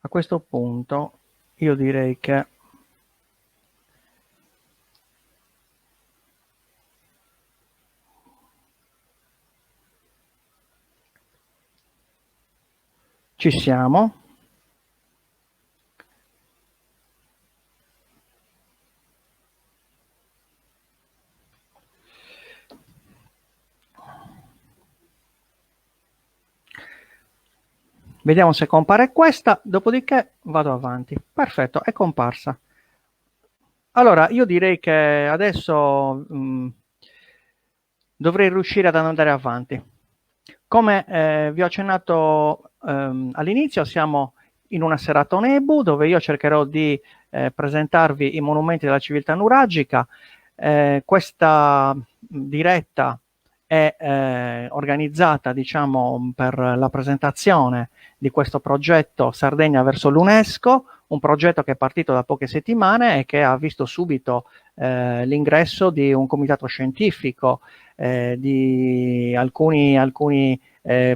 A questo punto io direi che ci siamo. Vediamo se compare questa, dopodiché vado avanti. Perfetto, è comparsa. Allora, io direi che adesso dovrei riuscire ad andare avanti. Come vi ho accennato all'inizio, siamo in una serata Nebu, dove io cercherò di presentarvi i monumenti della civiltà nuragica. Questa diretta è organizzata, diciamo, per la presentazione di questo progetto Sardegna verso l'UNESCO, un progetto che è partito da poche settimane e che ha visto subito l'ingresso di un comitato scientifico, di alcuni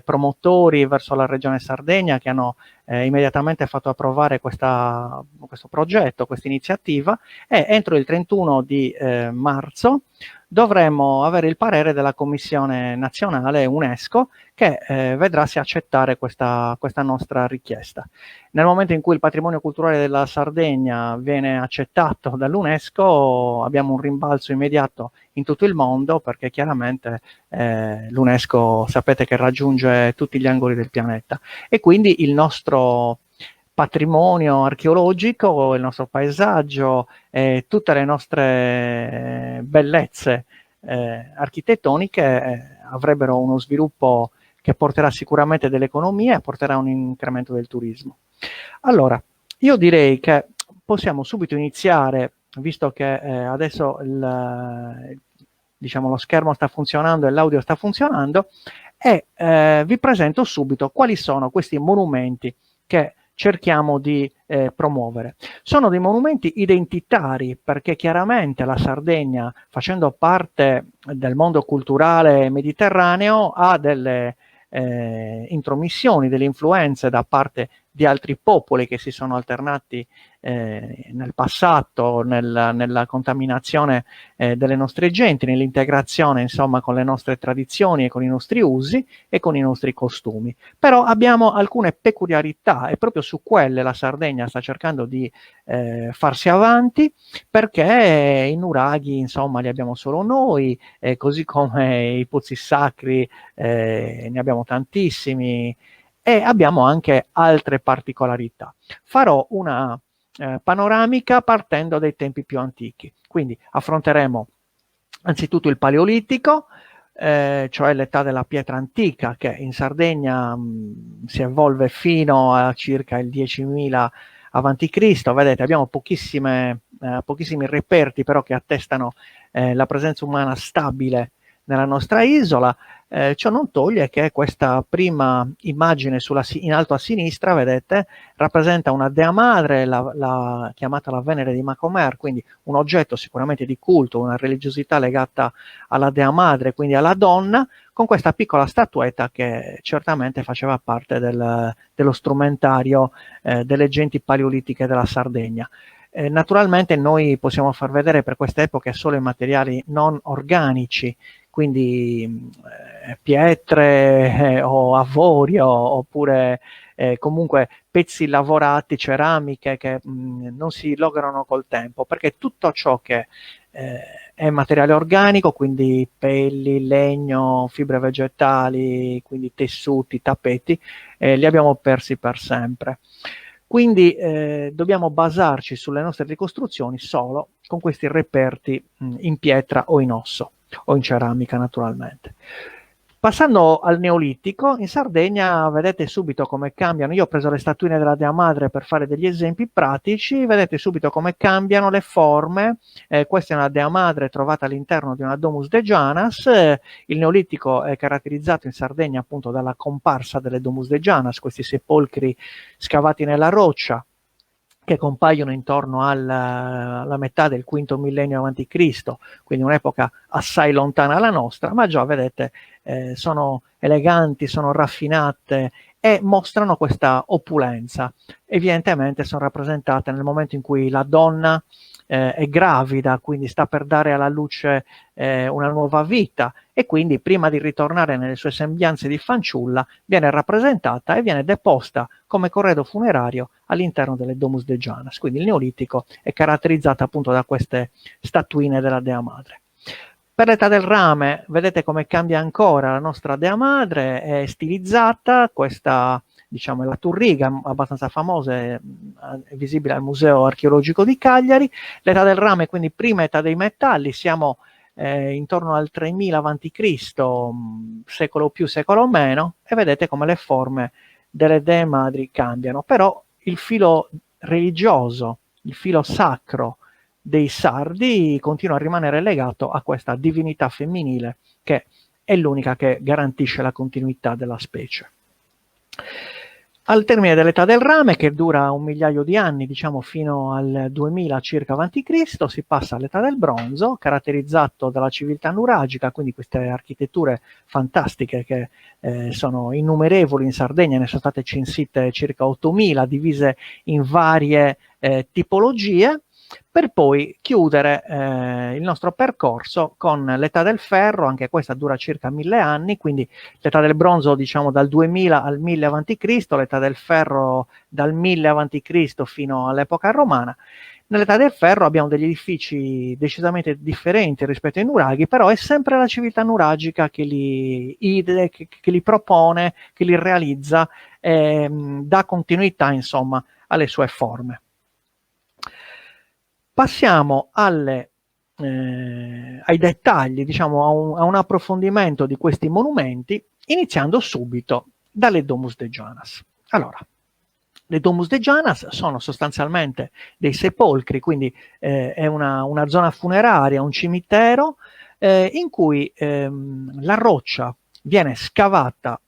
promotori verso la regione Sardegna che hanno immediatamente fatto approvare questo progetto, questa iniziativa, e entro il 31 di marzo dovremo avere il parere della Commissione Nazionale UNESCO che vedrà se accettare questa nostra richiesta. Nel momento in cui il patrimonio culturale della Sardegna viene accettato dall'UNESCO abbiamo un rimbalzo immediato in tutto il mondo, perché chiaramente l'UNESCO sapete che raggiunge tutti gli angoli del pianeta e quindi il nostro patrimonio archeologico, il nostro paesaggio, tutte le nostre bellezze architettoniche avrebbero uno sviluppo che porterà sicuramente dell'economia e porterà un incremento del turismo. Allora, io direi che possiamo subito iniziare, visto che adesso diciamo, lo schermo sta funzionando e l'audio sta funzionando, e vi presento subito quali sono questi monumenti che cerchiamo di promuovere. Sono dei monumenti identitari, perché chiaramente la Sardegna, facendo parte del mondo culturale mediterraneo, ha delle intromissioni, delle influenze da parte di altri popoli che si sono alternati nel passato, nella contaminazione delle nostre genti, nell'integrazione insomma con le nostre tradizioni e con i nostri usi e con i nostri costumi. Però abbiamo alcune peculiarità e proprio su quelle la Sardegna sta cercando di farsi avanti, perché i nuraghi insomma li abbiamo solo noi, così come i pozzi sacri ne abbiamo tantissimi, e abbiamo anche altre particolarità. Farò una panoramica partendo dai tempi più antichi, quindi affronteremo anzitutto il Paleolitico, cioè l'età della pietra antica, che in Sardegna si evolve fino a circa il 10.000 avanti Cristo. Vedete, abbiamo pochissimi reperti però che attestano la presenza umana stabile nella nostra isola. Ciò non toglie che questa prima immagine in alto a sinistra, vedete, rappresenta una Dea Madre, chiamata la Venere di Macomer, quindi un oggetto sicuramente di culto, una religiosità legata alla Dea Madre, quindi alla donna, con questa piccola statuetta che certamente faceva parte dello strumentario delle genti paleolitiche della Sardegna. Naturalmente noi possiamo far vedere per queste epoche solo i materiali non organici, quindi pietre o avorio, oppure comunque pezzi lavorati, ceramiche che non si lograno col tempo, perché tutto ciò che è materiale organico, quindi pelli, legno, fibre vegetali, quindi tessuti, tappeti, li abbiamo persi per sempre. Quindi dobbiamo basarci sulle nostre ricostruzioni solo con questi reperti in pietra o in osso, o in ceramica naturalmente. Passando al Neolitico, in Sardegna vedete subito come cambiano. Io ho preso le statuine della Dea Madre per fare degli esempi pratici, vedete subito come cambiano le forme. Questa è una Dea Madre trovata all'interno di una Domus de Janas. Il Neolitico è caratterizzato in Sardegna appunto dalla comparsa delle Domus de Janas, questi sepolcri scavati nella roccia, che compaiono intorno alla metà del V millennio a.C., quindi un'epoca assai lontana dalla nostra, ma già vedete sono eleganti, sono raffinate e mostrano questa opulenza. Evidentemente sono rappresentate nel momento in cui la donna è gravida, quindi sta per dare alla luce una nuova vita, e quindi prima di ritornare nelle sue sembianze di fanciulla viene rappresentata e viene deposta come corredo funerario all'interno delle Domus de Janas. Quindi il Neolitico è caratterizzato appunto da queste statuine della Dea Madre. Per l'età del rame vedete come cambia ancora la nostra Dea Madre, è stilizzata, questa diciamo è la turriga abbastanza famosa, è visibile al Museo Archeologico di Cagliari. L'età del rame, quindi prima età dei metalli, siamo intorno al 3000 a.C., secolo più, secolo meno, e vedete come le forme delle Dee Madri cambiano. Però il filo religioso, il filo sacro dei sardi continua a rimanere legato a questa divinità femminile, che è l'unica che garantisce la continuità della specie. Al termine dell'età del rame, che dura un migliaio di anni, diciamo fino al 2000 circa a.C., si passa all'età del bronzo, caratterizzato dalla civiltà nuragica, quindi queste architetture fantastiche che sono innumerevoli in Sardegna, ne sono state censite circa 8000, divise in varie tipologie, per poi chiudere il nostro percorso con l'età del ferro. Anche questa dura circa 1000 anni, quindi l'età del bronzo diciamo dal 2000 al 1000 a.C., l'età del ferro dal 1000 a.C. fino all'epoca romana. Nell'età del ferro abbiamo degli edifici decisamente differenti rispetto ai nuraghi, però è sempre la civiltà nuragica che li propone, che li realizza, dà continuità insomma alle sue forme. Passiamo ai dettagli, diciamo a un approfondimento di questi monumenti, iniziando subito dalle Domus de Janas. Allora, le Domus de Janas sono sostanzialmente dei sepolcri, quindi è una zona funeraria, un cimitero in cui la roccia viene scavata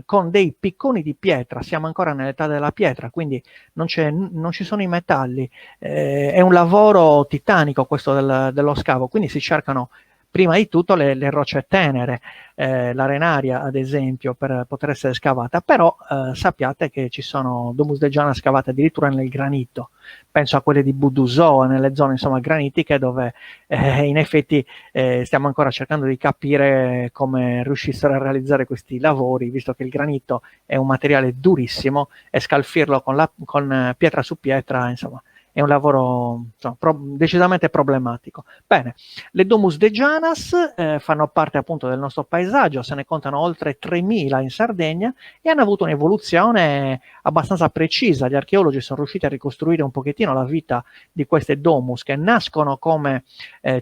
con dei picconi di pietra. Siamo ancora nell'età della pietra, quindi non ci sono i metalli, è un lavoro titanico questo dello scavo, quindi si cercano prima di tutto le rocce tenere, l'arenaria ad esempio, per poter essere scavata, però sappiate che ci sono Domus de Janas scavate addirittura nel granito. Penso a quelle di Budusò, nelle zone insomma granitiche, dove in effetti stiamo ancora cercando di capire come riuscissero a realizzare questi lavori, visto che il granito è un materiale durissimo e scalfirlo con pietra su pietra, insomma, è un lavoro insomma, decisamente problematico. Bene, le Domus de Janas fanno parte appunto del nostro paesaggio, se ne contano oltre 3000 in Sardegna e hanno avuto un'evoluzione abbastanza precisa. Gli archeologi sono riusciti a ricostruire un pochettino la vita di queste domus, che nascono come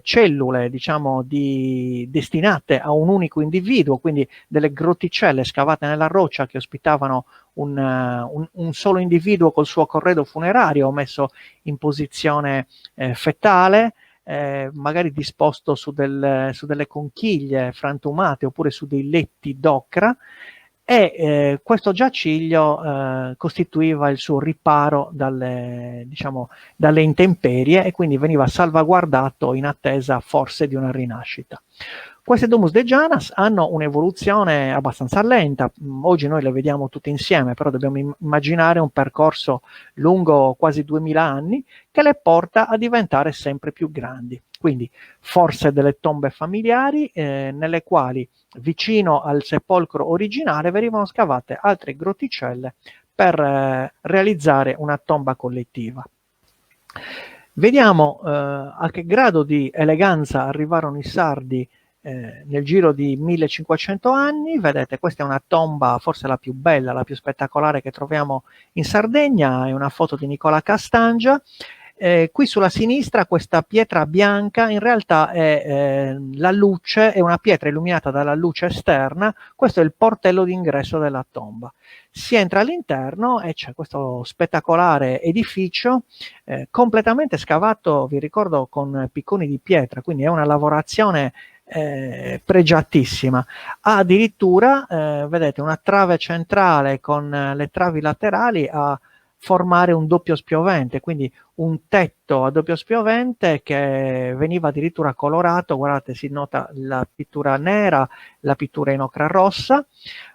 cellule, diciamo, destinate a un unico individuo, quindi delle grotticelle scavate nella roccia che ospitavano un solo individuo col suo corredo funerario messo in posizione fetale, magari disposto su delle conchiglie frantumate oppure su dei letti d'ocra, e questo giaciglio costituiva il suo riparo dalle intemperie, e quindi veniva salvaguardato in attesa forse di una rinascita. Queste Domus de Janas hanno un'evoluzione abbastanza lenta. Oggi noi le vediamo tutte insieme, però dobbiamo immaginare un percorso lungo quasi 2000 anni che le porta a diventare sempre più grandi. Quindi forse delle tombe familiari nelle quali vicino al sepolcro originale venivano scavate altre grotticelle per realizzare una tomba collettiva. Vediamo a che grado di eleganza arrivarono i sardi nel giro di 1500 anni. Vedete, questa è una tomba, forse la più bella, la più spettacolare che troviamo in Sardegna, è una foto di Nicola Castangia. Qui sulla sinistra questa pietra bianca in realtà è la luce, è una pietra illuminata dalla luce esterna. Questo è il portello d'ingresso della tomba. Si entra all'interno e c'è questo spettacolare edificio completamente scavato, vi ricordo, con picconi di pietra, quindi è una lavorazione pregiatissima. Ha addirittura, vedete, una trave centrale con le travi laterali a formare un doppio spiovente, quindi un tetto a doppio spiovente che veniva addirittura colorato. Guardate, si nota la pittura nera, la pittura in ocra rossa.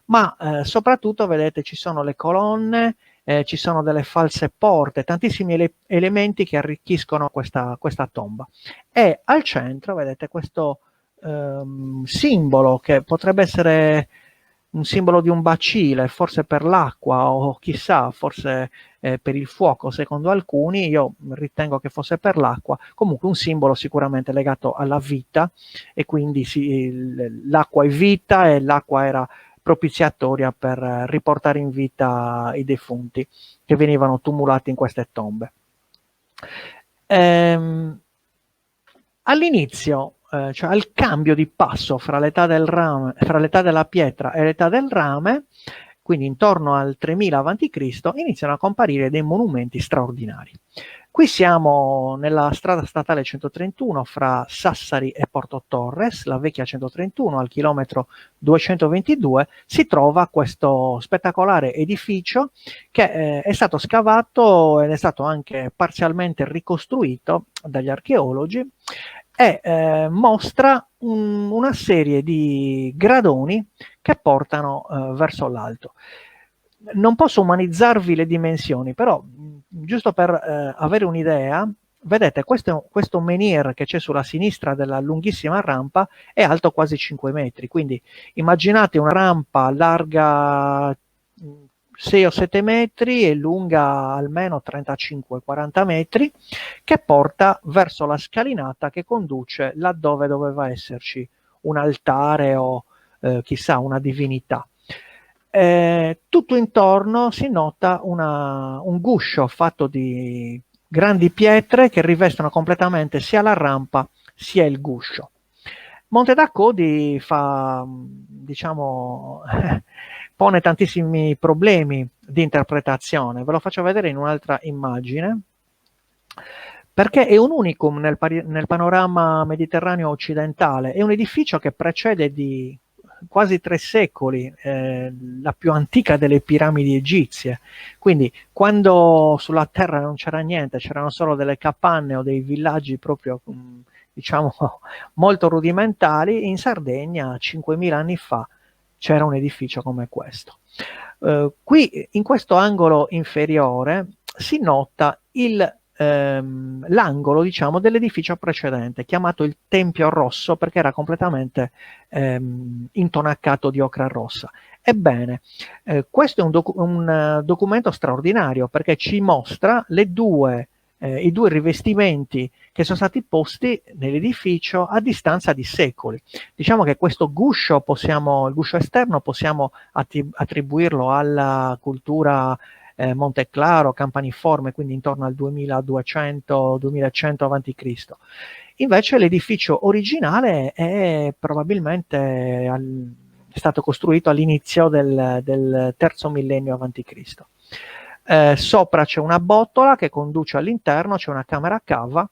ma soprattutto vedete ci sono le colonne, ci sono delle false porte, tantissimi elementi che arricchiscono questa tomba. E al centro vedete questo simbolo che potrebbe essere un simbolo di un bacile, forse per l'acqua o chissà, forse per il fuoco secondo alcuni, io ritengo che fosse per l'acqua, comunque un simbolo sicuramente legato alla vita, e quindi l'acqua è vita e l'acqua era propiziatoria per riportare in vita i defunti che venivano tumulati in queste tombe. All'inizio, cioè al cambio di passo fra l'età della pietra e l'età del rame, quindi intorno al 3000 a.C., iniziano a comparire dei monumenti straordinari. Qui siamo nella strada statale 131 fra Sassari e Porto Torres, la vecchia 131, al chilometro 222, si trova questo spettacolare edificio che è stato scavato ed è stato anche parzialmente ricostruito dagli archeologi e mostra una serie di gradoni che portano verso l'alto. Non posso umanizzarvi le dimensioni, però giusto per avere un'idea, vedete questo menhir che c'è sulla sinistra della lunghissima rampa è alto quasi 5 metri, quindi immaginate una rampa larga 6 o 7 metri e lunga almeno 35-40 metri, che porta verso la scalinata che conduce laddove doveva esserci un altare o chissà una divinità. Tutto intorno si nota un guscio fatto di grandi pietre che rivestono completamente sia la rampa sia il guscio. Monte d'Accodi diciamo, pone tantissimi problemi di interpretazione. Ve lo faccio vedere in un'altra immagine, perché è un unicum nel panorama mediterraneo occidentale. È un edificio che precede di quasi 3 secoli la più antica delle piramidi egizie. Quindi quando sulla terra non c'era niente, c'erano solo delle capanne o dei villaggi proprio diciamo molto rudimentali, in Sardegna 5000 anni fa c'era un edificio come questo. Qui in questo angolo inferiore si nota l'angolo, diciamo, dell'edificio precedente, chiamato il Tempio Rosso perché era completamente intonaccato di ocra rossa. Ebbene, questo è un documento straordinario perché ci mostra i due rivestimenti che sono stati posti nell'edificio a distanza di secoli. Diciamo che questo guscio il guscio esterno possiamo attribuirlo alla cultura Monteclaro, campaniforme, quindi intorno al 2200-2100 a.C. Invece l'edificio originale è probabilmente è stato costruito all'inizio del terzo millennio a.C. Sopra c'è una botola che conduce all'interno, c'è una camera a cava,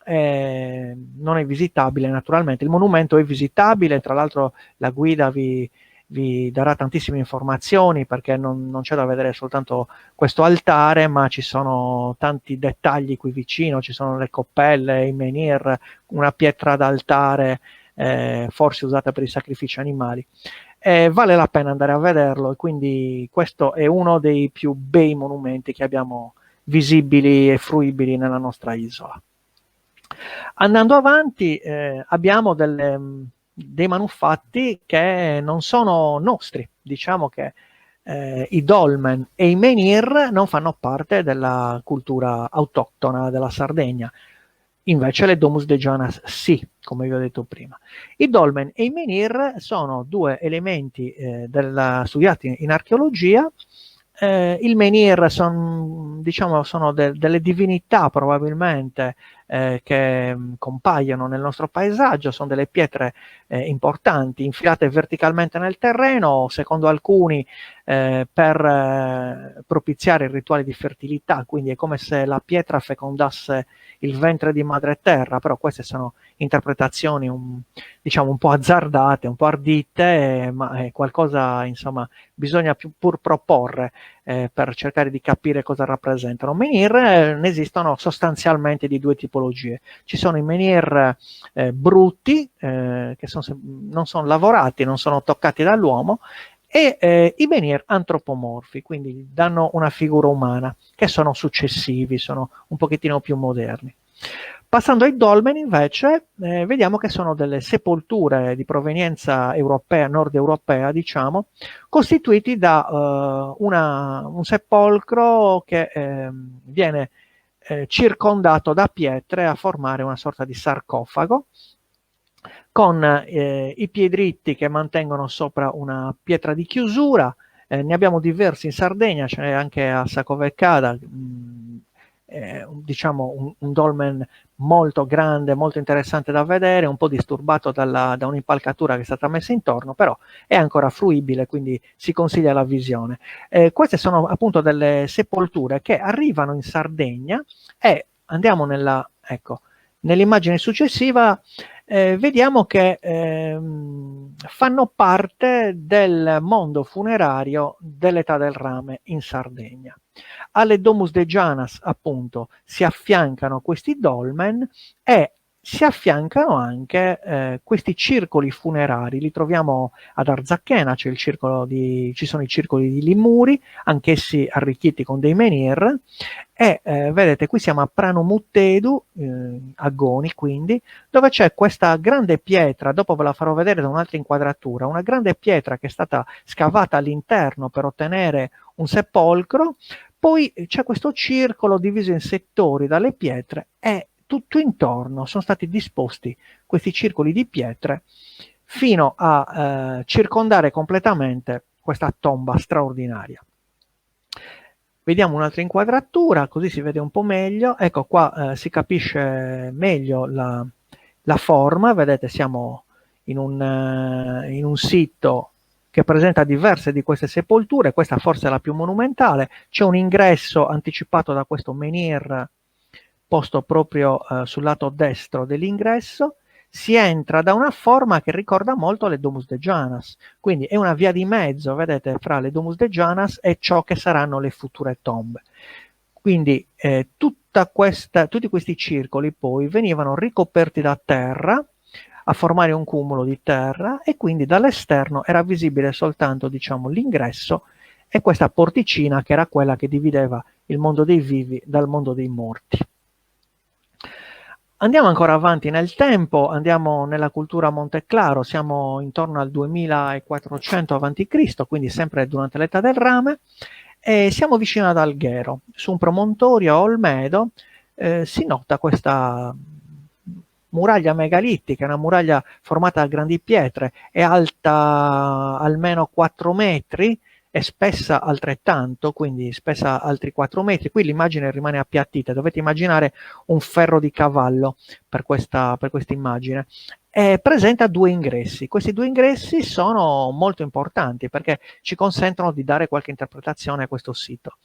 non è visitabile naturalmente. Il monumento è visitabile, tra l'altro la guida vi darà tantissime informazioni perché non c'è da vedere soltanto questo altare, ma ci sono tanti dettagli qui vicino, ci sono le coppelle, i menhir, una pietra d'altare forse usata per i sacrifici animali. Vale la pena andare a vederlo, e quindi questo è uno dei più bei monumenti che abbiamo visibili e fruibili nella nostra isola. Andando avanti abbiamo dei manufatti che non sono nostri, diciamo che i dolmen e i menhir non fanno parte della cultura autoctona della Sardegna, invece le Domus de Jonas sì, come vi ho detto prima. I dolmen e i menhir sono due elementi studiati in archeologia. Il menhir sono delle divinità probabilmente che compaiono nel nostro paesaggio, sono delle pietre importanti infilate verticalmente nel terreno, secondo alcuni per propiziare il rituale di fertilità, quindi è come se la pietra fecondasse il ventre di madre terra, però queste sono interpretazioni un po' azzardate, un po' ardite, ma è qualcosa, insomma, bisogna pur proporre per cercare di capire cosa rappresentano. Menhir ne esistono sostanzialmente di due tipologie. Ci sono i menhir brutti, che non sono lavorati, non sono toccati dall'uomo, e i menhir antropomorfi, quindi danno una figura umana, che sono successivi, sono un pochettino più moderni. Passando ai dolmen invece, vediamo che sono delle sepolture di provenienza europea, nord europea, diciamo, costituiti da un sepolcro che viene circondato da pietre a formare una sorta di sarcofago, con i piedritti che mantengono sopra una pietra di chiusura. Ne abbiamo diversi in Sardegna, ce n'è anche a Sacovecada, diciamo un dolmen molto grande, molto interessante da vedere, un po' disturbato da un'impalcatura che è stata messa intorno, però è ancora fruibile, quindi si consiglia la visione. Queste sono appunto delle sepolture che arrivano in Sardegna e andiamo ecco, nell'immagine successiva. Vediamo che fanno parte del mondo funerario dell'età del rame in Sardegna. Alle Domus de Janas, appunto, si affiancano questi dolmen e si affiancano anche questi circoli funerari. Li troviamo ad Arzachena, ci sono i circoli di Limuri, anch'essi arricchiti con dei menhir, e vedete qui siamo a Prano Muttedu, a Goni quindi, dove c'è questa grande pietra, dopo ve la farò vedere da un'altra inquadratura, una grande pietra che è stata scavata all'interno per ottenere un sepolcro. Poi c'è questo circolo diviso in settori dalle pietre e tutto intorno sono stati disposti questi circoli di pietre fino a circondare completamente questa tomba straordinaria. Vediamo un'altra inquadratura, così si vede un po' meglio. Ecco qua si capisce meglio la forma. Vedete, siamo in un sito che presenta diverse di queste sepolture. Questa forse è la più monumentale. C'è un ingresso anticipato da questo menhir posto proprio sul lato destro dell'ingresso. Si entra da una forma che ricorda molto le Domus de Janas, quindi è una via di mezzo, vedete, fra le Domus de Janas e ciò che saranno le future tombe. Quindi tutti questi circoli poi venivano ricoperti da terra a formare un cumulo di terra e quindi dall'esterno era visibile soltanto, diciamo, l'ingresso e questa porticina che era quella che divideva il mondo dei vivi dal mondo dei morti. Andiamo ancora avanti nel tempo, andiamo nella cultura Monteclaro, siamo intorno al 2400 a.C., quindi sempre durante l'età del rame, e siamo vicino ad Alghero. Su un promontorio a Olmedo si nota questa muraglia megalittica, una muraglia formata da grandi pietre, è alta almeno 4 metri, è spessa altrettanto, quindi spessa altri 4 metri. Qui l'immagine rimane appiattita, dovete immaginare un ferro di cavallo per questa immagine. Presenta 2 ingressi. Questi 2 ingressi sono molto importanti perché ci consentono di dare qualche interpretazione a questo sito.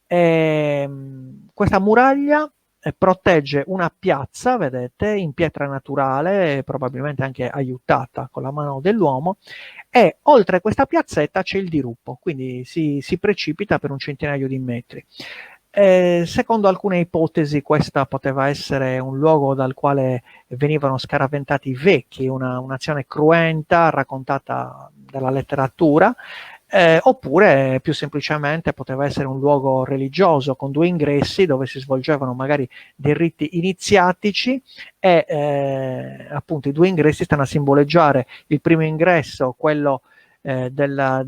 Questa muraglia protegge una piazza, vedete, in pietra naturale, probabilmente anche aiutata con la mano dell'uomo, e oltre questa piazzetta c'è il diruppo, quindi si precipita per un centinaio di metri. Secondo alcune ipotesi questa poteva essere un luogo dal quale venivano scaraventati i vecchi, un'azione cruenta raccontata dalla letteratura, oppure più semplicemente poteva essere un luogo religioso con 2 ingressi dove si svolgevano magari dei riti iniziatici e appunto i 2 ingressi stanno a simboleggiare il primo ingresso, quello della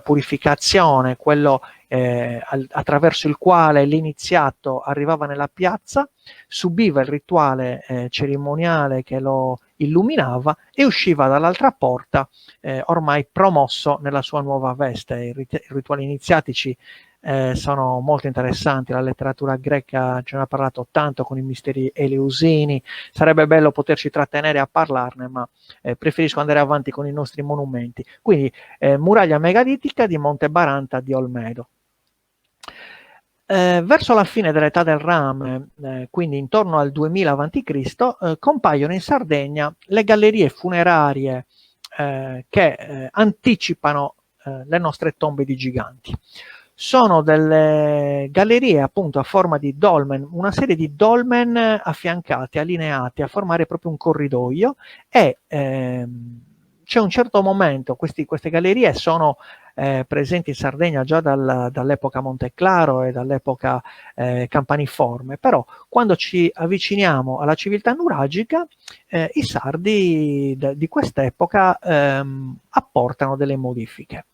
purificazione, quello attraverso il quale l'iniziato arrivava nella piazza, subiva il rituale cerimoniale che lo illuminava e usciva dall'altra porta ormai promosso nella sua nuova veste. I rituali iniziatici sono molto interessanti, la letteratura greca ce ne ha parlato tanto con i misteri eleusini, sarebbe bello poterci trattenere a parlarne, ma preferisco andare avanti con i nostri monumenti. Quindi muraglia megalitica di Monte Baranta di Olmedo. Verso la fine dell'età del rame, quindi intorno al 2000 a.C., compaiono in Sardegna le gallerie funerarie che anticipano le nostre tombe di giganti. Sono delle gallerie appunto a forma di dolmen, una serie di dolmen affiancati, allineati a formare proprio un corridoio e c'è un certo momento, queste gallerie sono presenti in Sardegna già dall'epoca Monteclaro e dall'epoca Campaniforme, però quando ci avviciniamo alla civiltà nuragica, i sardi di quest'epoca apportano delle modifiche.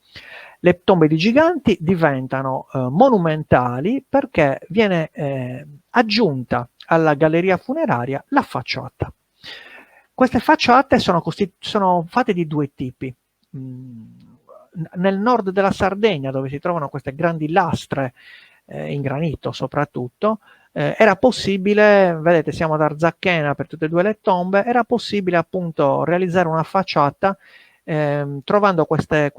Le tombe di giganti diventano monumentali perché viene aggiunta alla galleria funeraria la facciata. Queste facciate sono fatte di due tipi. Nel nord della Sardegna, dove si trovano queste grandi lastre in granito soprattutto, era possibile, vedete siamo ad Arzachena per tutte e due le tombe, era possibile appunto realizzare una facciata trovando queste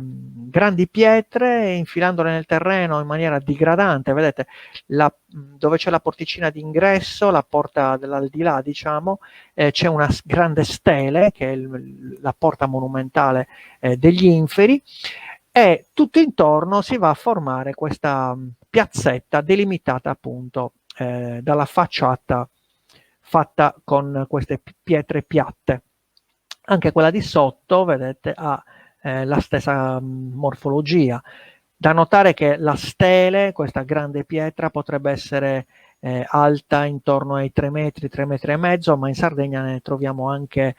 grandi pietre e infilandole nel terreno in maniera digradante. Vedete dove c'è la porticina d'ingresso, la porta dell'aldilà diciamo, c'è una grande stele che è la porta monumentale degli inferi, e tutto intorno si va a formare questa piazzetta delimitata appunto dalla facciata fatta con queste pietre piatte. Anche quella di sotto, vedete, ha la stessa morfologia. Da notare che la stele, questa grande pietra, potrebbe essere alta intorno ai 3 metri, 3 metri e mezzo, ma in Sardegna ne troviamo anche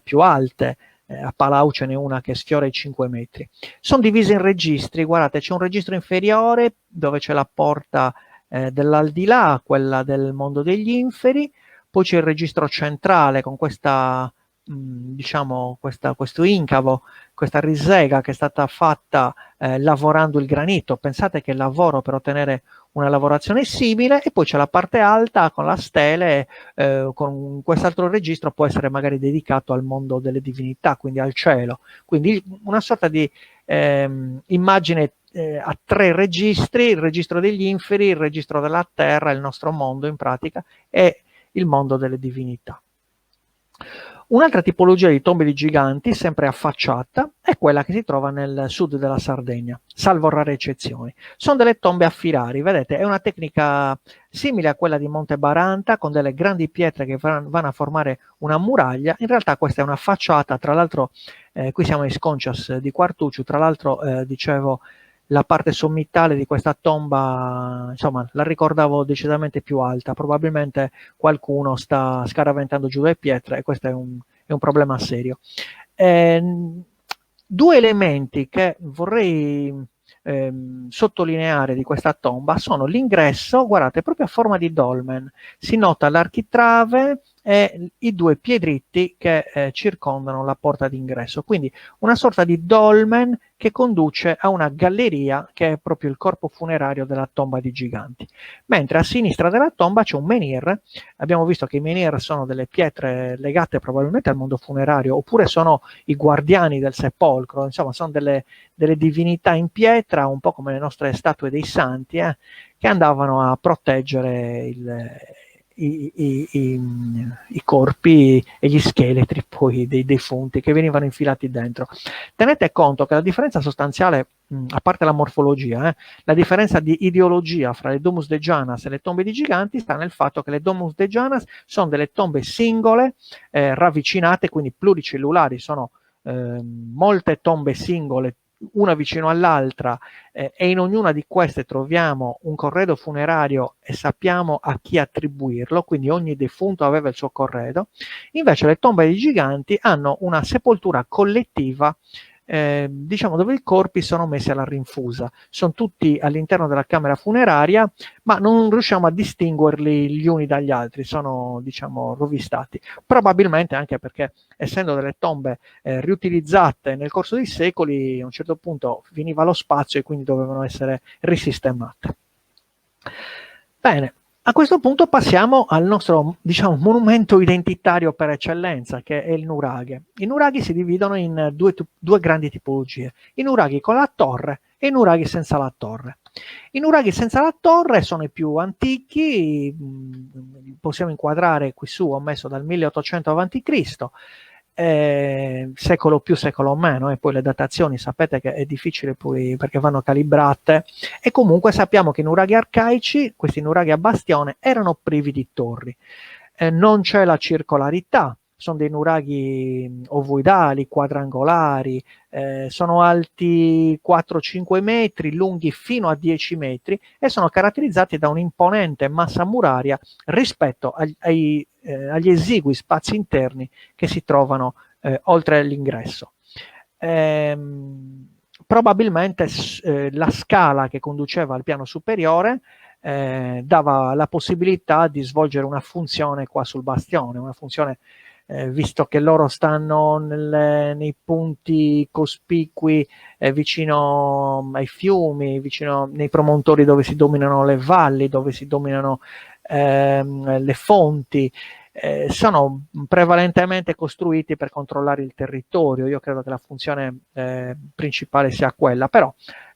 più alte. A Palau ce n'è una che sfiora i 5 metri. Sono divise in registri, guardate, c'è un registro inferiore dove c'è la porta dell'aldilà, quella del mondo degli inferi, poi c'è il registro centrale con questa diciamo questo incavo, questa risega che è stata fatta lavorando il granito. Pensate che il lavoro per ottenere una lavorazione simile, e poi c'è la parte alta con la stele, con quest'altro registro può essere magari dedicato al mondo delle divinità, quindi al cielo, quindi una sorta di immagine a 3 registri: il registro degli inferi, il registro della terra, il nostro mondo in pratica, e il mondo delle divinità. Un'altra tipologia di tombe di giganti, sempre affacciata, è quella che si trova nel sud della Sardegna, salvo rare eccezioni. Sono delle tombe a filari, vedete, è una tecnica simile a quella di Monte Baranta, con delle grandi pietre che vanno a formare una muraglia. In realtà questa è una facciata, tra l'altro qui siamo ai Sconcias di Quartucciu, tra l'altro dicevo, la parte sommitale di questa tomba, insomma, la ricordavo decisamente più alta. Probabilmente qualcuno sta scaraventando giù le pietre e questo è un problema serio. Due elementi che vorrei sottolineare di questa tomba sono l'ingresso, guardate, proprio a forma di dolmen. Si nota l'architrave e i due piedritti che circondano la porta d'ingresso, quindi una sorta di dolmen che conduce a una galleria che è proprio il corpo funerario della tomba di giganti. Mentre a sinistra della tomba c'è un menhir. Abbiamo visto che i menhir sono delle pietre legate probabilmente al mondo funerario, oppure sono i guardiani del sepolcro, insomma sono delle divinità in pietra, un po' come le nostre statue dei santi, che andavano a proteggere i corpi e gli scheletri poi dei defunti che venivano infilati dentro. Tenete conto che la differenza sostanziale, a parte la morfologia, la differenza di ideologia fra le Domus de Janas e le tombe di giganti sta nel fatto che le Domus de Janas sono delle tombe singole, ravvicinate, quindi pluricellulari, sono molte tombe singole, una vicino all'altra, e in ognuna di queste troviamo un corredo funerario e sappiamo a chi attribuirlo, quindi ogni defunto aveva il suo corredo. Invece le tombe dei giganti hanno una sepoltura collettiva, diciamo, dove i corpi sono messi alla rinfusa, sono tutti all'interno della camera funeraria, ma non riusciamo a distinguerli gli uni dagli altri, sono, diciamo, rovistati, probabilmente anche perché, essendo delle tombe riutilizzate nel corso dei secoli, a un certo punto finiva lo spazio e quindi dovevano essere risistemate. Bene, a questo punto passiamo al nostro, diciamo, monumento identitario per eccellenza, che è il nuraghe. I nuraghi si dividono in due grandi tipologie: i nuraghi con la torre e i nuraghi senza la torre. I nuraghi senza la torre sono i più antichi, possiamo inquadrare qui su, ho messo dal 1800 a.C., secolo più secolo meno, e poi le datazioni sapete che è difficile poi perché vanno calibrate, e comunque sappiamo che i nuraghi arcaici, questi nuraghi a bastione, erano privi di torri. Non c'è la circolarità, sono dei nuraghi ovoidali, quadrangolari, sono alti 4-5 metri, lunghi fino a 10 metri e sono caratterizzati da un'imponente massa muraria rispetto agli esigui spazi interni che si trovano oltre l'ingresso. Probabilmente la scala che conduceva al piano superiore dava la possibilità di svolgere una funzione qua sul bastione, una funzione visto che loro stanno nei punti cospicui vicino ai fiumi, vicino nei promontori dove si dominano le valli, dove si dominano le fonti, sono prevalentemente costruiti per controllare il territorio. Io credo che la funzione principale sia quella, però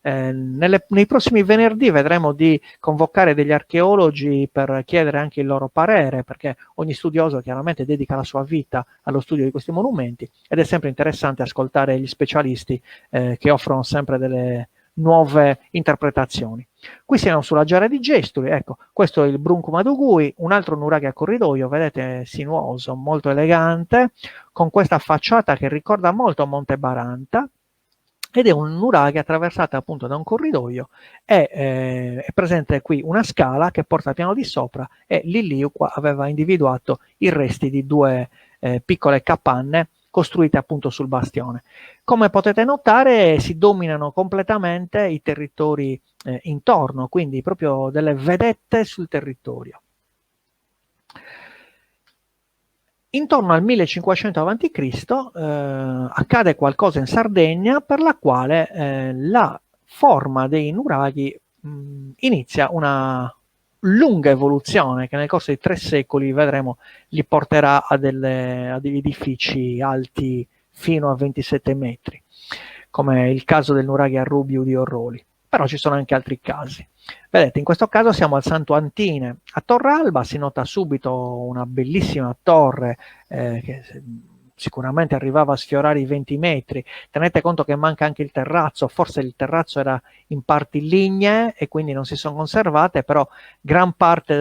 nei prossimi venerdì vedremo di convocare degli archeologi per chiedere anche il loro parere, perché ogni studioso chiaramente dedica la sua vita allo studio di questi monumenti ed è sempre interessante ascoltare gli specialisti che offrono sempre delle nuove interpretazioni. Qui siamo sulla Giara di Gestuli, ecco, questo è il Brunco Madugui, un altro nuraghe a corridoio, vedete, sinuoso, molto elegante, con questa facciata che ricorda molto Monte Baranta, ed è un nuraghe attraversata appunto da un corridoio e è presente qui una scala che porta al piano di sopra e Lilliu qua aveva individuato i resti di due piccole capanne costruite appunto sul bastione. Come potete notare si dominano completamente i territori intorno, quindi proprio delle vedette sul territorio. Intorno al 1500 a.C. Accade qualcosa in Sardegna per la quale la forma dei nuraghi inizia una lunga evoluzione che nel corso di 3 secoli vedremo li porterà a degli edifici alti fino a 27 metri, come il caso del nuraghe a Rubiu di Orroli. Però ci sono anche altri casi. Vedete, in questo caso siamo al Santo Antine. A Torralba si nota subito una bellissima torre che sicuramente arrivava a sfiorare i 20 metri. Tenete conto che manca anche il terrazzo, forse il terrazzo era in parti lignee e quindi non si sono conservate, però gran parte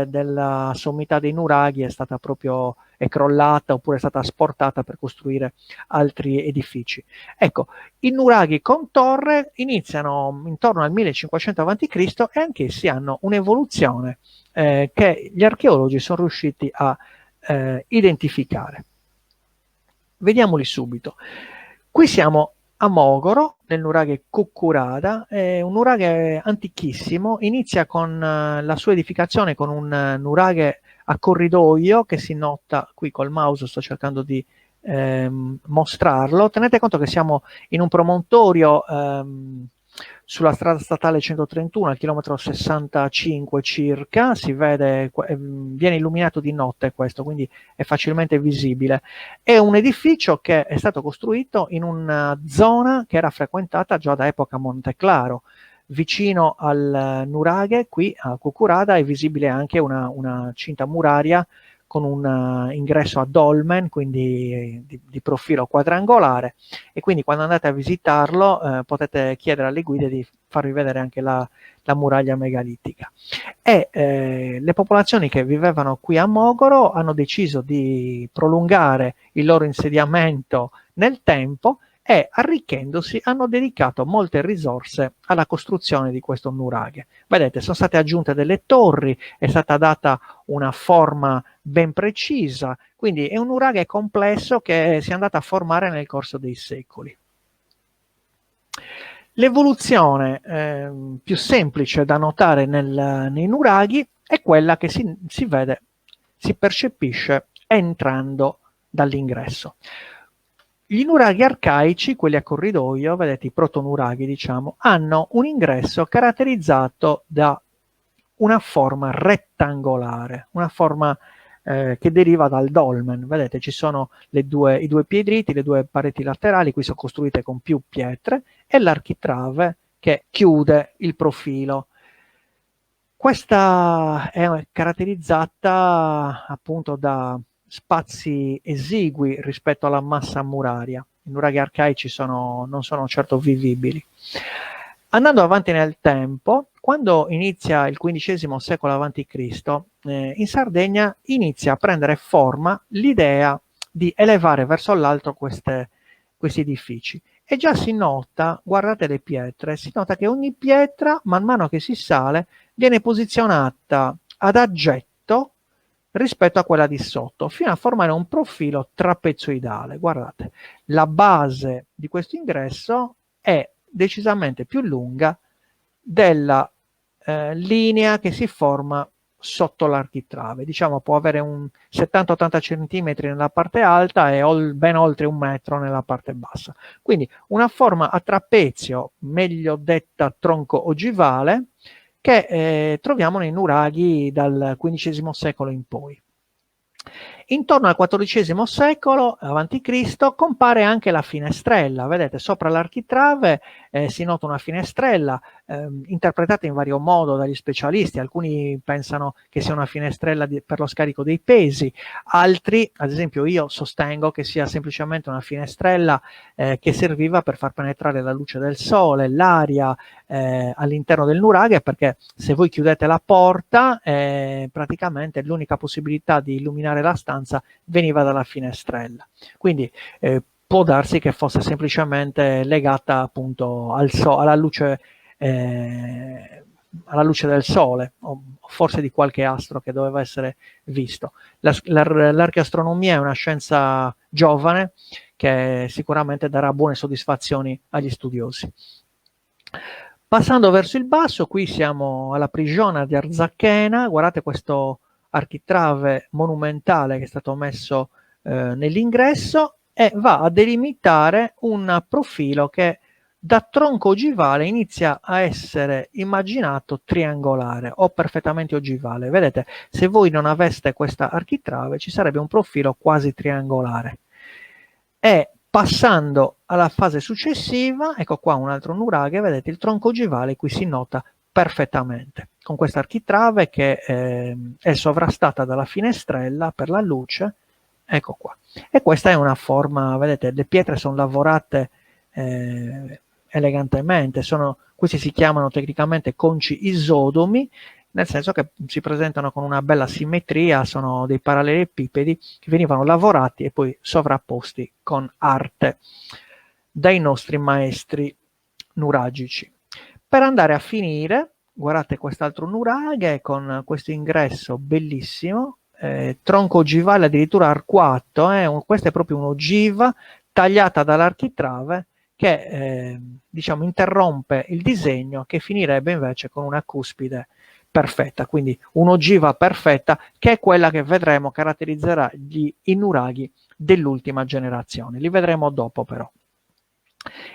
della sommità dei nuraghi è crollata oppure è stata asportata per costruire altri edifici. Ecco, i nuraghi con torre iniziano intorno al 1500 a.C. e anch'essi hanno un'evoluzione che gli archeologi sono riusciti a identificare. Vediamoli subito. Qui siamo a Mogoro, nel nuraghe Cuccurada, è un nuraghe antichissimo, inizia con la sua edificazione con un nuraghe a corridoio che si nota qui col mouse, sto cercando di mostrarlo. Tenete conto che siamo in un promontorio sulla strada statale 131 al chilometro 65 circa, si vede, viene illuminato di notte questo, quindi è facilmente visibile. È un edificio che è stato costruito in una zona che era frequentata già da epoca Monteclaro. Vicino al nuraghe, qui a Cuccurada, è visibile anche una cinta muraria con un ingresso a dolmen, quindi di profilo quadrangolare, e quindi quando andate a visitarlo potete chiedere alle guide di farvi vedere anche la muraglia megalitica. E le popolazioni che vivevano qui a Mogoro hanno deciso di prolungare il loro insediamento nel tempo e arricchendosi hanno dedicato molte risorse alla costruzione di questo nuraghe. Vedete, sono state aggiunte delle torri, è stata data una forma ben precisa, quindi è un nuraghe complesso che si è andato a formare nel corso dei secoli. L'evoluzione più semplice da notare nei nuraghi è quella che si vede, si percepisce entrando dall'ingresso. Gli nuraghi arcaici, quelli a corridoio, vedete i protonuraghi diciamo, hanno un ingresso caratterizzato da una forma rettangolare, una forma che deriva dal dolmen. Vedete, ci sono i due piedriti, le due pareti laterali, qui sono costruite con più pietre, e l'architrave che chiude il profilo. Questa è caratterizzata appunto da spazi esigui rispetto alla massa muraria. I nuraghi arcaici non sono certo vivibili. Andando avanti nel tempo, quando inizia il XV secolo a.C., in Sardegna inizia a prendere forma l'idea di elevare verso l'alto questi edifici. E già si nota, guardate le pietre, si nota che ogni pietra, man mano che si sale, viene posizionata ad aggetto rispetto a quella di sotto, fino a formare un profilo trapezoidale. Guardate, la base di questo ingresso è decisamente più lunga della linea che si forma sotto l'architrave. Diciamo può avere un 70-80 cm nella parte alta e ben oltre 1 metro nella parte bassa. Quindi una forma a trapezio, meglio detta tronco ogivale, che troviamo nei nuraghi dal XV secolo in poi. Intorno al XIV secolo a.C. compare anche la finestrella. Vedete, sopra l'architrave si nota una finestrella interpretata in vario modo dagli specialisti. Alcuni pensano che sia una finestrella per lo scarico dei pesi, altri, ad esempio io, sostengo che sia semplicemente una finestrella che serviva per far penetrare la luce del sole, l'aria all'interno del nuraghe, perché se voi chiudete la porta praticamente l'unica possibilità di illuminare la stanza veniva dalla finestrella. Quindi può darsi che fosse semplicemente legata appunto alla luce del sole, o forse di qualche astro che doveva essere visto. L'archeastronomia è una scienza giovane che sicuramente darà buone soddisfazioni agli studiosi. Passando verso il basso, qui siamo alla prigione di Arzachena. Guardate questo architrave monumentale che è stato messo nell'ingresso e va a delimitare un profilo che da tronco ogivale inizia a essere immaginato triangolare o perfettamente ogivale. Vedete, se voi non aveste questa architrave ci sarebbe un profilo quasi triangolare. E passando alla fase successiva, ecco qua un altro nuraghe, vedete il tronco ogivale qui si nota perfettamente, con questa architrave che è sovrastata dalla finestrella per la luce, ecco qua. E questa è una forma, vedete, le pietre sono lavorate elegantemente, questi si chiamano tecnicamente conci isodomi, nel senso che si presentano con una bella simmetria, sono dei parallelepipedi che venivano lavorati e poi sovrapposti con arte dai nostri maestri nuragici. Per andare a finire, guardate quest'altro nuraghe con questo ingresso bellissimo, tronco ogivale addirittura arcuato, questa è proprio un'ogiva tagliata dall'architrave che diciamo interrompe il disegno, che finirebbe invece con una cuspide perfetta, quindi un'ogiva perfetta che è quella che vedremo caratterizzerà i nuraghi dell'ultima generazione. Li vedremo dopo però.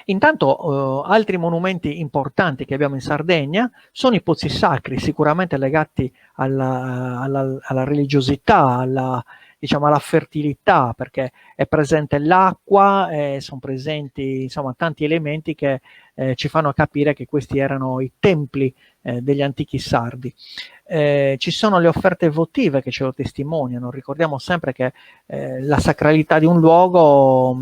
Intanto altri monumenti importanti che abbiamo in Sardegna sono i pozzi sacri, sicuramente legati alla religiosità, diciamo alla fertilità, perché è presente l'acqua, sono presenti insomma tanti elementi che ci fanno capire che questi erano i templi degli antichi sardi. Ci sono le offerte votive che ce lo testimoniano. Ricordiamo sempre che la sacralità di un luogo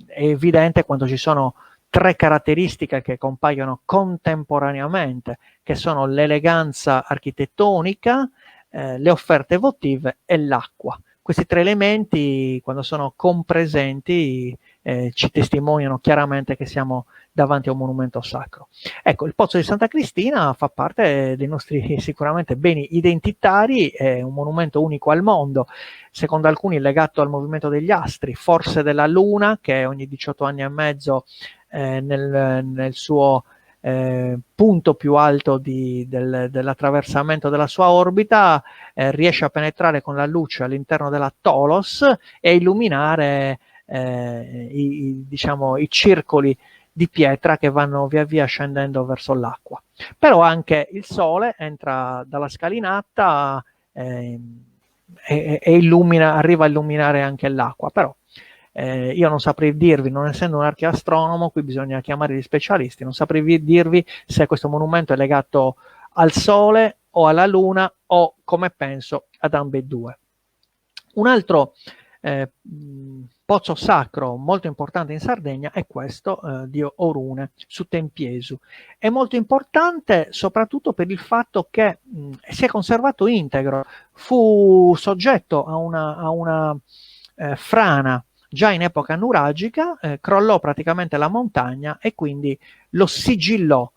è evidente quando ci sono 3 caratteristiche che compaiono contemporaneamente, che sono l'eleganza architettonica, le offerte votive e l'acqua. Questi 3 elementi, quando sono compresenti, ci testimoniano chiaramente che siamo davanti a un monumento sacro. Ecco, il Pozzo di Santa Cristina fa parte dei nostri sicuramente beni identitari, è un monumento unico al mondo, secondo alcuni legato al movimento degli astri, forse della Luna, che ogni 18 anni e mezzo nel suo punto più alto dell'attraversamento della sua orbita riesce a penetrare con la luce all'interno della Tolos e illuminare diciamo, i circoli di pietra che vanno via via scendendo verso l'acqua. Però anche il sole entra dalla scalinata e arriva a illuminare anche l'acqua, però io non saprei dirvi, non essendo un archeastronomo, qui bisogna chiamare gli specialisti, non saprei dirvi se questo monumento è legato al Sole o alla Luna o, come penso, ad ambedue. Un altro pozzo sacro molto importante in Sardegna è questo di Orune su Tempiesu. È molto importante soprattutto per il fatto che si è conservato integro, fu soggetto a una frana già in epoca nuragica, crollò praticamente la montagna e quindi lo sigillò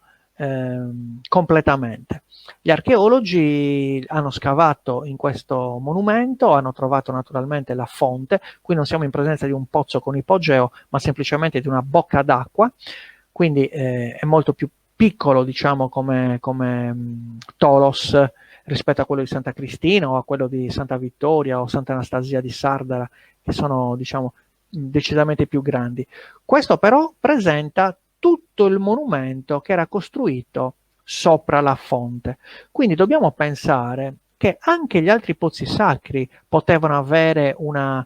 completamente. Gli archeologi hanno scavato in questo monumento, hanno trovato naturalmente la fonte, qui non siamo in presenza di un pozzo con ipogeo, ma semplicemente di una bocca d'acqua, quindi è molto più piccolo, diciamo, come Tolos rispetto a quello di Santa Cristina o a quello di Santa Vittoria o Santa Anastasia di Sardara, che sono, diciamo, decisamente più grandi. Questo però presenta tutto il monumento che era costruito sopra la fonte. Quindi dobbiamo pensare che anche gli altri pozzi sacri potevano avere un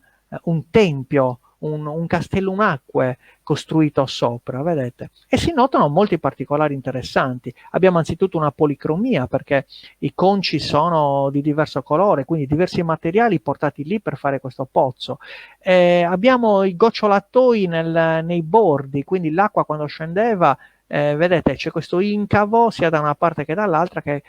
tempio, un castellunacque costruito sopra, vedete? E si notano molti particolari interessanti. Abbiamo anzitutto una policromia, perché i conci sono di diverso colore, quindi diversi materiali portati lì per fare questo pozzo. Abbiamo i gocciolatoi nei bordi, quindi l'acqua quando scendeva, vedete, c'è questo incavo sia da una parte che dall'altra che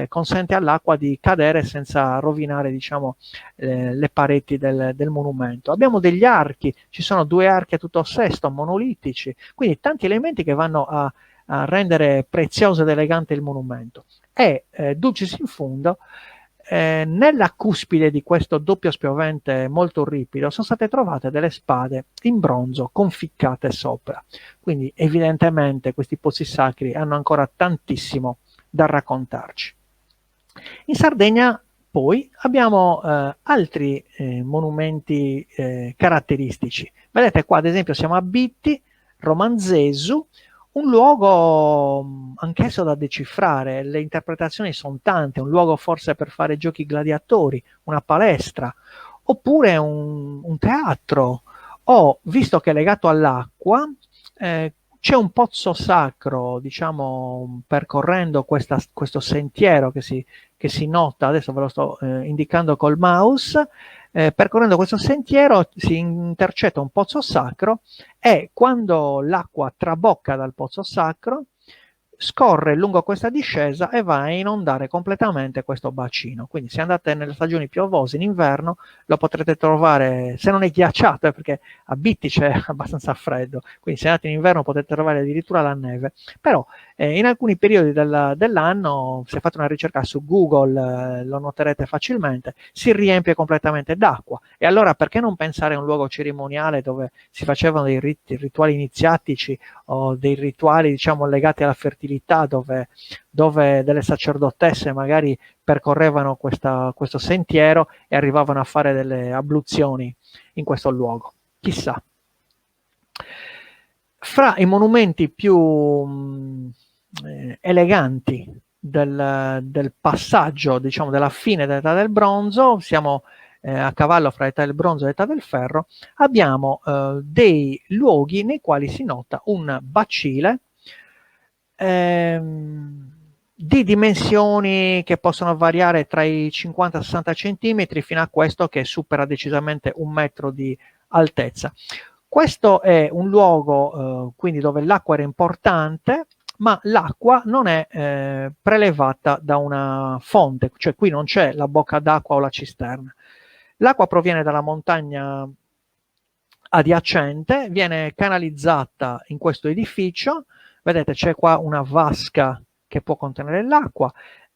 consente all'acqua di cadere senza rovinare, diciamo, le pareti del monumento. Abbiamo degli archi, ci sono 2 archi a tutto sesto monolitici, quindi tanti elementi che vanno a rendere prezioso ed elegante il monumento. E dulcis in fundo, nella cuspide di questo doppio spiovente molto ripido sono state trovate delle spade in bronzo conficcate sopra, quindi evidentemente questi pozzi sacri hanno ancora tantissimo da raccontarci. In Sardegna poi abbiamo altri monumenti caratteristici. Vedete qua ad esempio siamo a Bitti, Romanzesu, un luogo anch'esso da decifrare, le interpretazioni sono tante, un luogo forse per fare giochi gladiatori, una palestra, oppure un teatro, o, visto che è legato all'acqua, c'è un pozzo sacro, diciamo, percorrendo questo sentiero che si nota, adesso ve lo sto indicando col mouse, percorrendo questo sentiero si intercetta un pozzo sacro e quando l'acqua trabocca dal pozzo sacro scorre lungo questa discesa e va a inondare completamente questo bacino. Quindi se andate nelle stagioni piovose in inverno lo potrete trovare, se non è ghiacciato, perché a Bitti c'è abbastanza freddo, quindi se andate in inverno potete trovare addirittura la neve, però in alcuni periodi dell'anno, se fate una ricerca su Google, lo noterete facilmente, si riempie completamente d'acqua. E allora perché non pensare a un luogo cerimoniale dove si facevano dei rituali iniziatici o dei rituali, diciamo, legati alla fertilità, dove delle sacerdotesse magari percorrevano questo sentiero e arrivavano a fare delle abluzioni in questo luogo. Chissà. Fra i monumenti più eleganti del passaggio, diciamo, della fine dell'età del bronzo, siamo a cavallo fra l'età del bronzo e l'età del ferro, abbiamo dei luoghi nei quali si nota un bacile di dimensioni che possono variare tra i 50 e 60 centimetri fino a questo che supera decisamente 1 metro di altezza. Questo è un luogo quindi dove l'acqua era importante, ma l'acqua non è prelevata da una fonte, cioè qui non c'è la bocca d'acqua o la cisterna. L'acqua proviene dalla montagna adiacente, viene canalizzata in questo edificio. Vedete, c'è qua una vasca che può contenere l'acqua.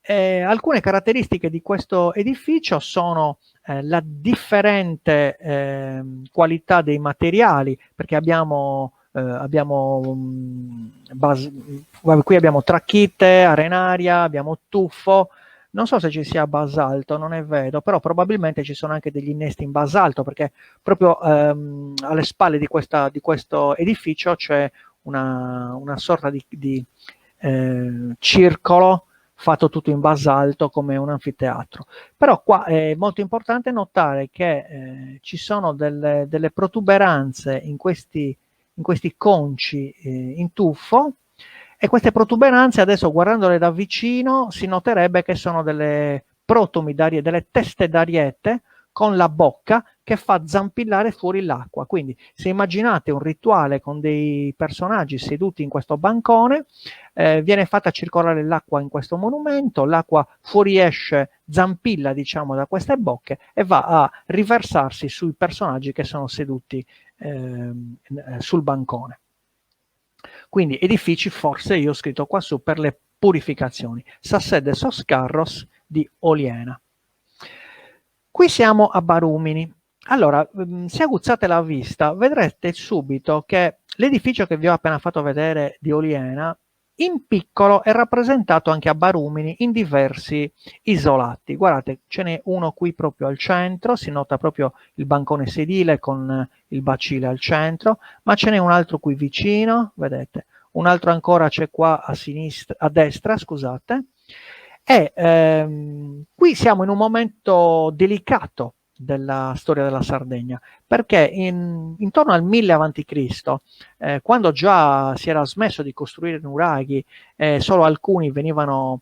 Alcune caratteristiche di questo edificio sono la differente qualità dei materiali, perché qui abbiamo tracchite, arenaria, abbiamo tuffo. Non so se ci sia basalto, non ne vedo, però probabilmente ci sono anche degli innesti in basalto, perché proprio alle spalle di questo edificio c'è una sorta di circolo fatto tutto in basalto come un anfiteatro. Però qua è molto importante notare che ci sono delle protuberanze in questi conci in tuffo, e queste protuberanze adesso, guardandole da vicino, si noterebbe che sono delle protomi, delle teste d'ariete con la bocca che fa zampillare fuori l'acqua. Quindi se immaginate un rituale con dei personaggi seduti in questo bancone, viene fatta circolare l'acqua in questo monumento, l'acqua fuoriesce, zampilla diciamo da queste bocche e va a riversarsi sui personaggi che sono seduti sul bancone. Quindi edifici, forse io ho scritto qua su, per le purificazioni. Sassè de sos Carros di Oliena. Qui siamo a Barumini. Allora, se aguzzate la vista, vedrete subito che l'edificio che vi ho appena fatto vedere di Oliena, in piccolo è rappresentato anche a Barumini in diversi isolati. Guardate, ce n'è uno qui proprio al centro, si nota proprio il bancone sedile con il bacile al centro, ma ce n'è un altro qui vicino, vedete, un altro ancora c'è qua a sinistra, a destra, scusate. E qui siamo in un momento delicato della storia della Sardegna, perché intorno al 1000 a.C., quando già si era smesso di costruire nuraghi, solo alcuni venivano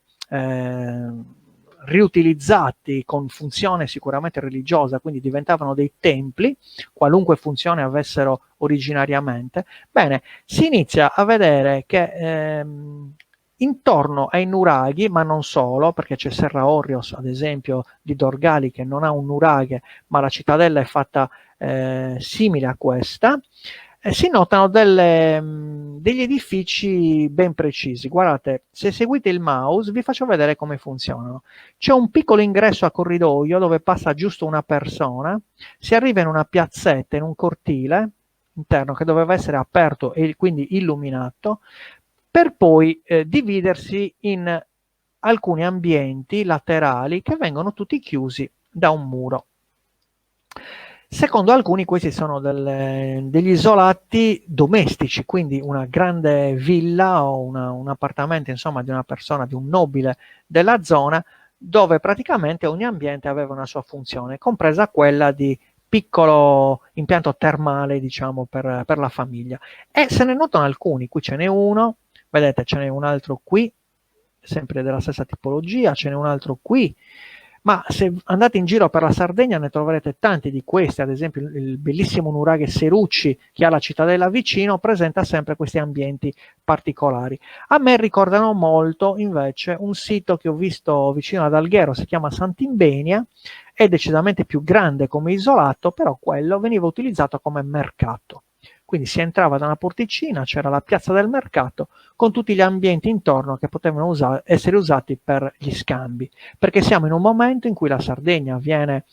riutilizzati con funzione sicuramente religiosa, quindi diventavano dei templi, qualunque funzione avessero originariamente. Bene, si inizia a vedere che intorno ai nuraghi, ma non solo, perché c'è Serra Orrios, ad esempio, di Dorgali, che non ha un nuraghe, ma la cittadella è fatta simile a questa, si notano degli edifici ben precisi. Guardate, se seguite il mouse vi faccio vedere come funzionano. C'è un piccolo ingresso a corridoio dove passa giusto una persona, si arriva in una piazzetta, in un cortile interno che doveva essere aperto e quindi illuminato, per poi dividersi in alcuni ambienti laterali che vengono tutti chiusi da un muro. Secondo alcuni questi sono degli isolati domestici, quindi una grande villa o un appartamento insomma di una persona, di un nobile della zona, dove praticamente ogni ambiente aveva una sua funzione, compresa quella di piccolo impianto termale diciamo per la famiglia. E se ne notano alcuni, qui ce n'è uno, vedete ce n'è un altro qui, sempre della stessa tipologia, ce n'è un altro qui, ma se andate in giro per la Sardegna ne troverete tanti di questi, ad esempio il bellissimo nuraghe Serucci che ha la cittadella vicino presenta sempre questi ambienti particolari. A me ricordano molto invece un sito che ho visto vicino ad Alghero, si chiama Sant'Imbenia, è decisamente più grande come isolato, però quello veniva utilizzato come mercato. Quindi si entrava da una porticina, c'era la piazza del mercato con tutti gli ambienti intorno che potevano essere usati per gli scambi, perché siamo in un momento in cui la Sardegna viene,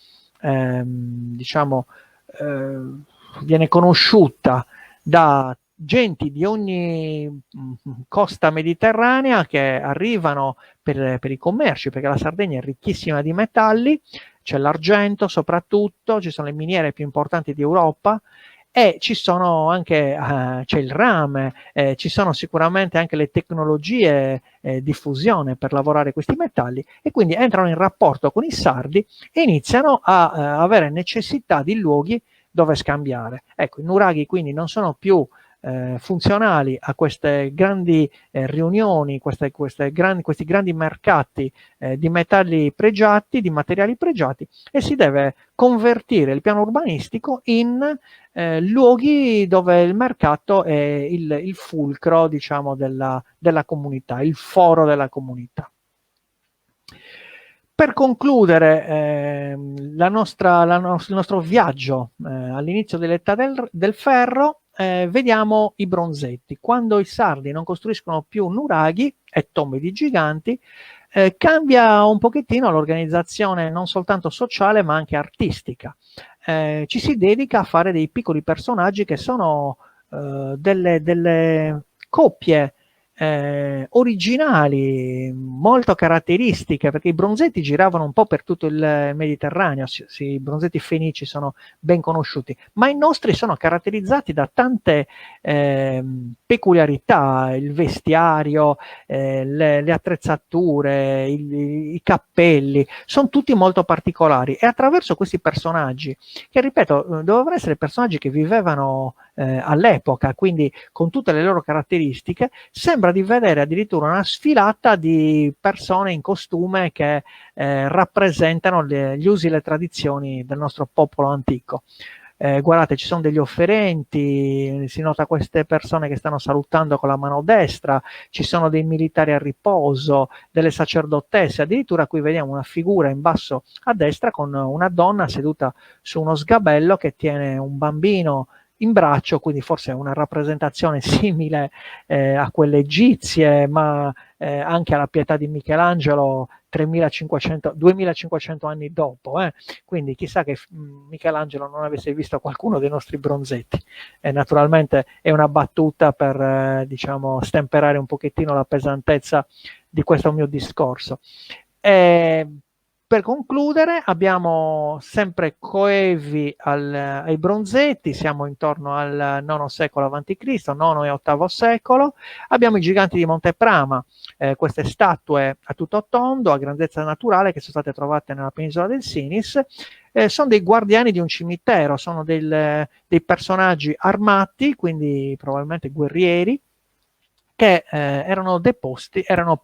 viene conosciuta da genti di ogni costa mediterranea che arrivano per i commerci, perché la Sardegna è ricchissima di metalli, c'è l'argento soprattutto, ci sono le miniere più importanti d'Europa, e ci sono anche, c'è il rame, ci sono sicuramente anche le tecnologie di fusione per lavorare questi metalli, e quindi entrano in rapporto con i sardi e iniziano a avere necessità di luoghi dove scambiare. Ecco, i nuraghi quindi non sono più funzionali a queste grandi riunioni, questi grandi mercati di metalli pregiati, di materiali pregiati, e si deve convertire il piano urbanistico in luoghi dove il mercato è il fulcro, diciamo, della comunità, il foro della comunità. Per concludere il nostro viaggio all'inizio dell'età del ferro, vediamo i bronzetti. Quando i sardi non costruiscono più nuraghi e tombe di giganti, cambia un pochettino l'organizzazione non soltanto sociale ma anche artistica. Ci si dedica a fare dei piccoli personaggi che sono delle coppie originali, molto caratteristiche, perché i bronzetti giravano un po' per tutto il Mediterraneo, i bronzetti fenici sono ben conosciuti, ma i nostri sono caratterizzati da tante peculiarità, il vestiario, le attrezzature, i cappelli, sono tutti molto particolari, e attraverso questi personaggi, che ripeto, dovevano essere personaggi che vivevano all'epoca, quindi con tutte le loro caratteristiche, sembra di vedere addirittura una sfilata di persone in costume che rappresentano gli usi e le tradizioni del nostro popolo antico. Guardate, ci sono degli offerenti, si nota queste persone che stanno salutando con la mano destra, ci sono dei militari a riposo, delle sacerdotesse, addirittura qui vediamo una figura in basso a destra con una donna seduta su uno sgabello che tiene un bambino in braccio, quindi forse è una rappresentazione simile a quelle egizie, ma anche alla Pietà di Michelangelo 2500 anni dopo. Quindi chissà che Michelangelo non avesse visto qualcuno dei nostri bronzetti. Naturalmente è una battuta per diciamo, stemperare un pochettino la pesantezza di questo mio discorso. Per concludere, abbiamo sempre coevi ai bronzetti, siamo intorno al IX secolo a.C., IX e VIII secolo, abbiamo i giganti di Monteprama, queste statue a tutto tondo, a grandezza naturale, che sono state trovate nella penisola del Sinis, sono dei guardiani di un cimitero, sono dei personaggi armati, quindi probabilmente guerrieri, che erano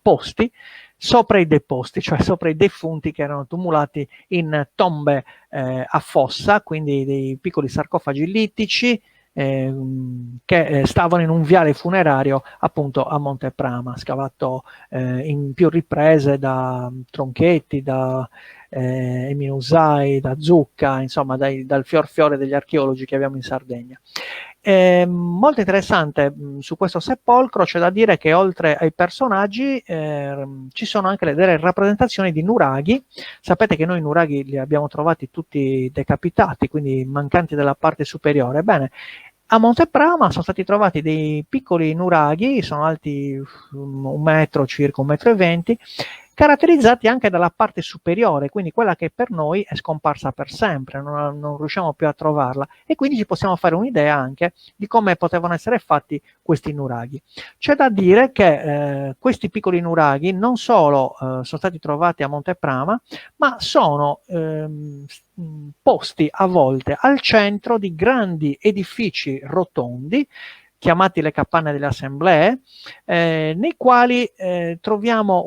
posti sopra i deposti, cioè sopra i defunti che erano tumulati in tombe a fossa, quindi dei piccoli sarcofagi littici che stavano in un viale funerario appunto a Monteprama, scavato in più riprese da Tronchetti, da Minusai, da Zucca, insomma dal fiore degli archeologi che abbiamo in Sardegna. Molto interessante su questo sepolcro c'è da dire che oltre ai personaggi ci sono anche delle rappresentazioni di nuraghi. Sapete che noi i nuraghi li abbiamo trovati tutti decapitati, quindi mancanti della parte superiore. Bene, a Monteprama sono stati trovati dei piccoli nuraghi, sono alti 1 metro, circa 1,20 m, caratterizzati anche dalla parte superiore, quindi quella che per noi è scomparsa per sempre, non riusciamo più a trovarla, e quindi ci possiamo fare un'idea anche di come potevano essere fatti questi nuraghi. C'è da dire che questi piccoli nuraghi non solo sono stati trovati a Monteprama, ma sono posti a volte al centro di grandi edifici rotondi, chiamati le capanne delle assemblee, nei quali troviamo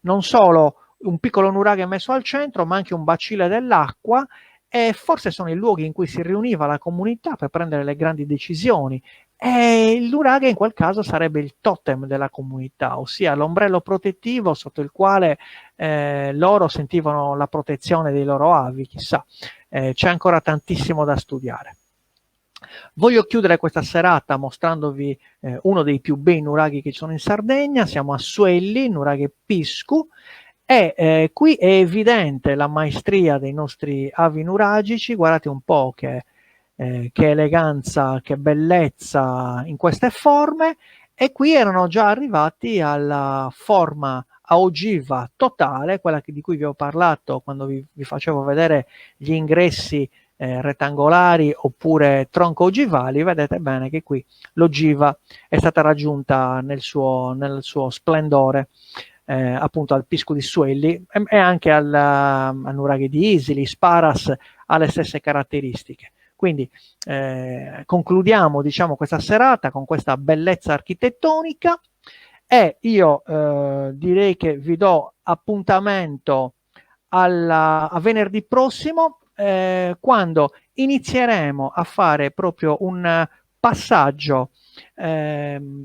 non solo un piccolo nuraghe messo al centro, ma anche un bacile dell'acqua, e forse sono i luoghi in cui si riuniva la comunità per prendere le grandi decisioni. E il nuraghe in quel caso sarebbe il totem della comunità, ossia l'ombrello protettivo sotto il quale loro sentivano la protezione dei loro avi, chissà. C'è ancora tantissimo da studiare. Voglio chiudere questa serata mostrandovi uno dei più bei nuraghi che ci sono in Sardegna. Siamo a Suelli, nuraghe Piscu, e qui è evidente la maestria dei nostri avi nuragici. Guardate un po' che eleganza, che bellezza in queste forme, e qui erano già arrivati alla forma a ogiva totale, quella di cui vi ho parlato quando vi facevo vedere gli ingressi rettangolari oppure tronco ogivali. Vedete bene che qui l'ogiva è stata raggiunta nel suo splendore, appunto al Pisco di Suelli, e anche al nuraghe di Isili. Sparas ha le stesse caratteristiche. Quindi concludiamo, diciamo, questa serata con questa bellezza architettonica, e io direi che vi do appuntamento a venerdì prossimo, quando inizieremo a fare proprio un passaggio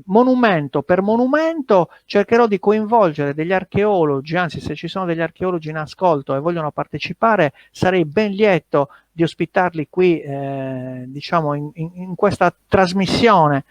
monumento per monumento. Cercherò di coinvolgere degli archeologi, anzi, se ci sono degli archeologi in ascolto e vogliono partecipare, sarei ben lieto di ospitarli qui, diciamo, in questa trasmissione,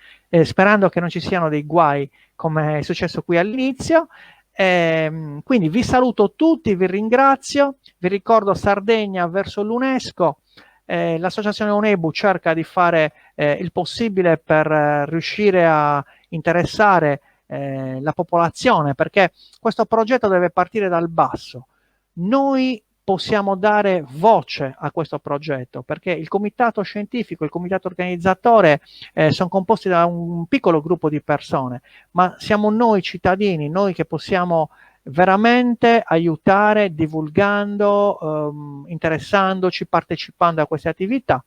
sperando che non ci siano dei guai come è successo qui all'inizio. Quindi vi saluto tutti, vi ringrazio, vi ricordo Sardegna verso l'UNESCO. L'associazione UNEBU cerca di fare il possibile per riuscire a interessare la popolazione, perché questo progetto deve partire dal basso. Noi possiamo dare voce a questo progetto, perché il comitato scientifico, il comitato organizzatore sono composti da un piccolo gruppo di persone, ma siamo noi cittadini, noi che possiamo veramente aiutare divulgando, interessandoci, partecipando a queste attività.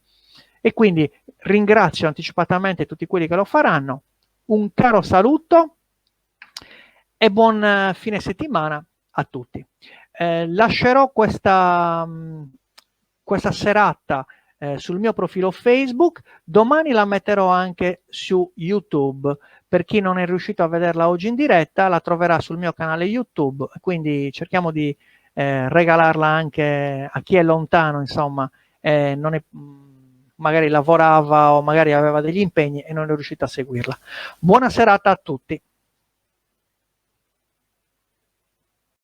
e quindi ringrazio anticipatamente tutti quelli che lo faranno. Un caro saluto e buon fine settimana a tutti. Lascerò questa serata sul mio profilo Facebook, domani la metterò anche su YouTube. Per chi non è riuscito a vederla oggi in diretta, la troverà sul mio canale YouTube, quindi cerchiamo di regalarla anche a chi è lontano, insomma, non è, magari lavorava o magari aveva degli impegni e non è riuscito a seguirla. Buona serata a tutti.